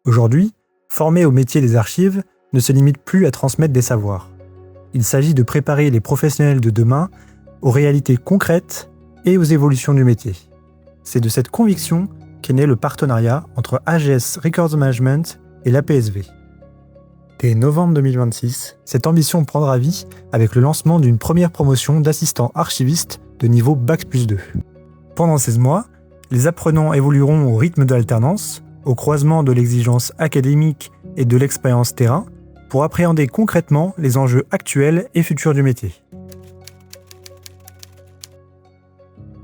Aujourd'hui, former au métier des archives ne se limite plus à transmettre des savoirs. Il s'agit de préparer les professionnels de demain aux réalités concrètes et aux évolutions du métier. C'est de cette conviction qu'est né le partenariat entre AGS Records Management et l'APSV. Dès novembre 2026, cette ambition prendra vie avec le lancement d'une première promotion d'assistants archivistes de niveau Bac+2. Pendant 16 mois, les apprenants évolueront au rythme de l'alternance, au croisement de l'exigence académique et de l'expérience terrain, pour appréhender concrètement les enjeux actuels et futurs du métier.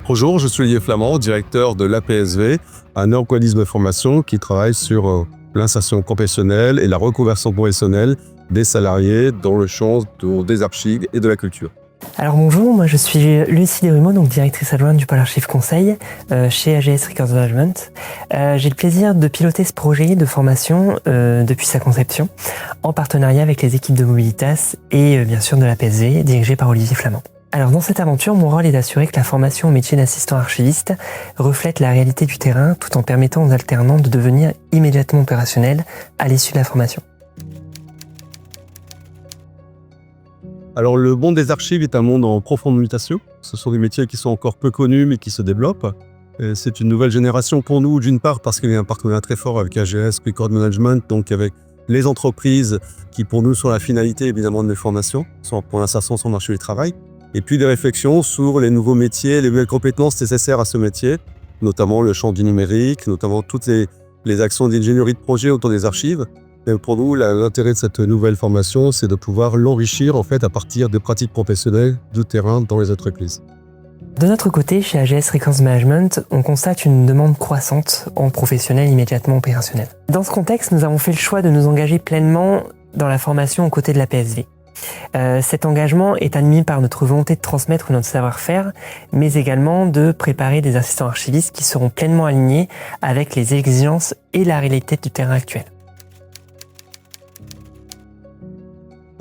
Bonjour, je suis Olivier Flamand, directeur de l'APSV, un organisme de formation qui travaille sur l'insertion professionnelle et la reconversion professionnelle des salariés dans le champ des archives et de la culture. Alors bonjour, moi je suis Lucie Desrumeaux, donc directrice adjointe du pôle Archives Conseil chez AGS Records Management. J'ai le plaisir de piloter ce projet de formation depuis sa conception, en partenariat avec les équipes de Mobilitas et bien sûr de l'APSV, dirigée par Olivier Flamand. Alors dans cette aventure, mon rôle est d'assurer que la formation au métier d'assistant archiviste reflète la réalité du terrain tout en permettant aux alternants de devenir immédiatement opérationnels à l'issue de la formation. Alors le monde des archives est un monde en profonde mutation. Ce sont des métiers qui sont encore peu connus mais qui se développent. Et c'est une nouvelle génération pour nous, d'une part parce qu'il y a un partenariat très fort avec AGS Records Management, donc avec les entreprises qui pour nous sont la finalité évidemment de nos formations, pour l'insertion sur le marché du travail. Et puis des réflexions sur les nouveaux métiers, les nouvelles compétences nécessaires à ce métier, notamment le champ du numérique, notamment toutes les actions d'ingénierie de projet autour des archives. Et pour nous, l'intérêt de cette nouvelle formation, c'est de pouvoir l'enrichir en fait à partir des pratiques professionnelles du terrain dans les entreprises. De notre côté, chez AGS Records Management, on constate une demande croissante en professionnels immédiatement opérationnels. Dans ce contexte, nous avons fait le choix de nous engager pleinement dans la formation aux côtés de l'APSV. Cet engagement est animé par notre volonté de transmettre notre savoir-faire, mais également de préparer des assistants archivistes qui seront pleinement alignés avec les exigences et la réalité du terrain actuel.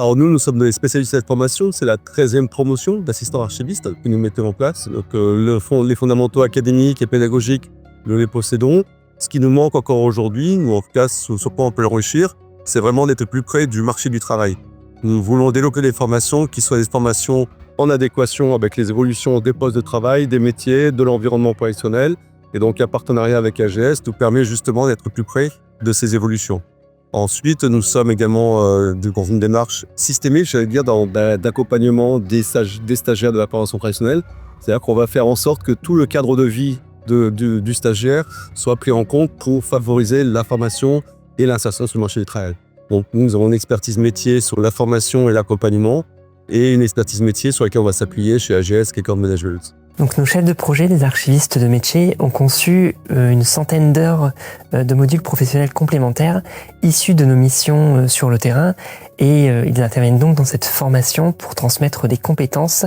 Alors nous sommes des spécialistes de cette formation, c'est la 13e promotion d'assistants archivistes que nous mettons en place. Donc les fondamentaux académiques et pédagogiques, nous les possédons. Ce qui nous manque encore aujourd'hui, ou en tout cas sur quoi on peut l'enrichir, c'est vraiment d'être plus près du marché du travail. Nous voulons développer des formations qui soient des formations en adéquation avec les évolutions des postes de travail, des métiers, de l'environnement professionnel. Et donc un partenariat avec AGS nous permet justement d'être plus près de ces évolutions. Ensuite, nous sommes également dans une démarche systémique, j'allais dire, d'accompagnement des stagiaires de la formation professionnelle. C'est-à-dire qu'on va faire en sorte que tout le cadre de vie du stagiaire soit pris en compte pour favoriser la formation et l'insertion sur le marché du travail. Donc nous avons une expertise métier sur la formation et l'accompagnement et une expertise métier sur laquelle on va s'appuyer chez AGS Records Management. Donc nos chefs de projet, les archivistes de métier, ont conçu une centaine d'heures de modules professionnels complémentaires issus de nos missions sur le terrain et ils interviennent donc dans cette formation pour transmettre des compétences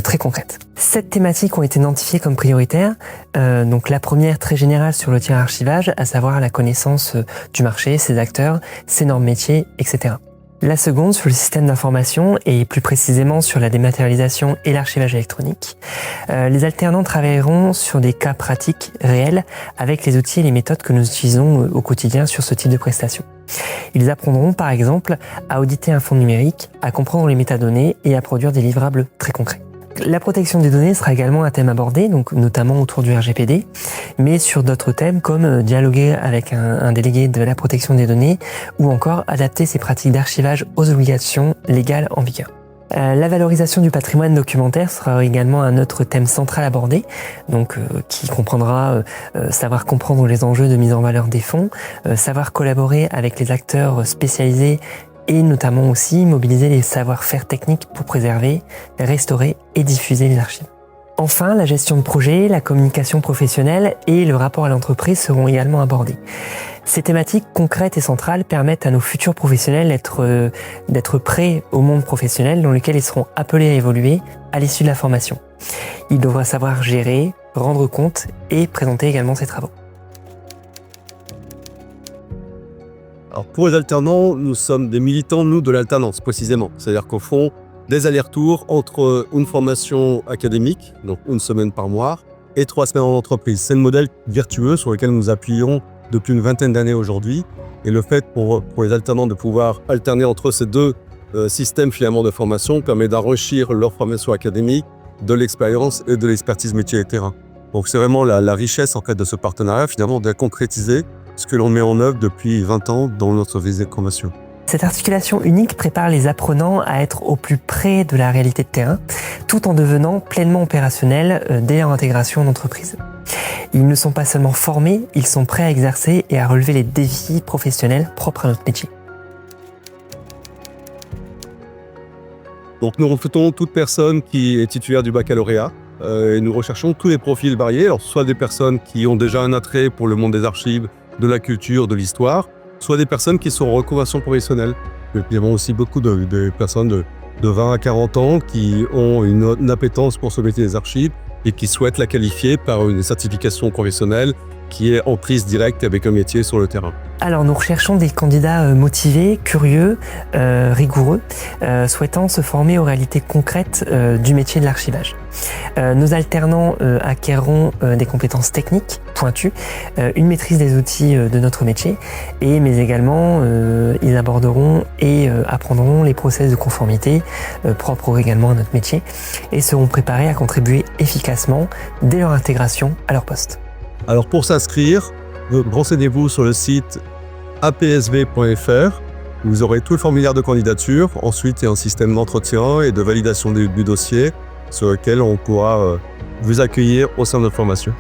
très concrètes. 7 thématiques ont été identifiées comme prioritaires. Donc la première très générale sur le tir archivage, à savoir la connaissance du marché, ses acteurs, ses normes métiers, etc. La seconde sur le système d'information et plus précisément sur la dématérialisation et l'archivage électronique. Les alternants travailleront sur des cas pratiques réels avec les outils et les méthodes que nous utilisons au quotidien sur ce type de prestations. Ils apprendront par exemple à auditer un fonds numérique, à comprendre les métadonnées et à produire des livrables très concrets. La protection des données sera également un thème abordé, donc notamment autour du RGPD, mais sur d'autres thèmes comme dialoguer avec un délégué de la protection des données ou encore adapter ses pratiques d'archivage aux obligations légales en vigueur. La valorisation du patrimoine documentaire sera également un autre thème central abordé, donc qui comprendra savoir comprendre les enjeux de mise en valeur des fonds, savoir collaborer avec les acteurs spécialisés et notamment aussi mobiliser les savoir-faire techniques pour préserver, restaurer et diffuser les archives. Enfin, la gestion de projet, la communication professionnelle et le rapport à l'entreprise seront également abordés. Ces thématiques concrètes et centrales permettent à nos futurs professionnels d'être prêts au monde professionnel dans lequel ils seront appelés à évoluer à l'issue de la formation. Ils devront savoir gérer, rendre compte et présenter également ses travaux. Alors pour les alternants, nous sommes des militants, nous, de l'alternance, précisément. C'est-à-dire qu'au fond, des allers-retours entre une formation académique, donc une semaine par mois, et 3 semaines en entreprise. C'est le modèle vertueux sur lequel nous appuyons depuis une vingtaine d'années aujourd'hui. Et le fait pour les alternants de pouvoir alterner entre ces deux systèmes finalement de formation permet d'enrichir leur formation académique, de l'expérience et de l'expertise métier et terrain. Donc c'est vraiment la richesse en fait de ce partenariat finalement de concrétiser ce que l'on met en œuvre depuis 20 ans dans notre visée de formation. Cette articulation unique prépare les apprenants à être au plus près de la réalité de terrain, tout en devenant pleinement opérationnels dès leur intégration en entreprise. Ils ne sont pas seulement formés, ils sont prêts à exercer et à relever les défis professionnels propres à notre métier. Donc nous recrutons toute personne qui est titulaire du baccalauréat et nous recherchons tous les profils variés, alors soit des personnes qui ont déjà un attrait pour le monde des archives, de la culture, de l'histoire, soit des personnes qui sont en reconversion professionnelle. Nous avons aussi beaucoup de personnes de 20 à 40 ans qui ont une appétence pour ce métier des archives et qui souhaitent la qualifier par une certification professionnelle qui est en prise directe avec un métier sur le terrain. Alors nous recherchons des candidats motivés, curieux, rigoureux, souhaitant se former aux réalités concrètes du métier de l'archivage. Nos alternants acquerront des compétences techniques pointues, une maîtrise des outils de notre métier, mais également ils aborderont et apprendront les process de conformité propres également à notre métier et seront préparés à contribuer efficacement dès leur intégration à leur poste. Alors pour s'inscrire, renseignez-vous sur le site apsv.fr. Vous aurez tout le formulaire de candidature. Ensuite, il y a un système d'entretien et de validation du dossier sur lequel on pourra vous accueillir au sein de notre formation.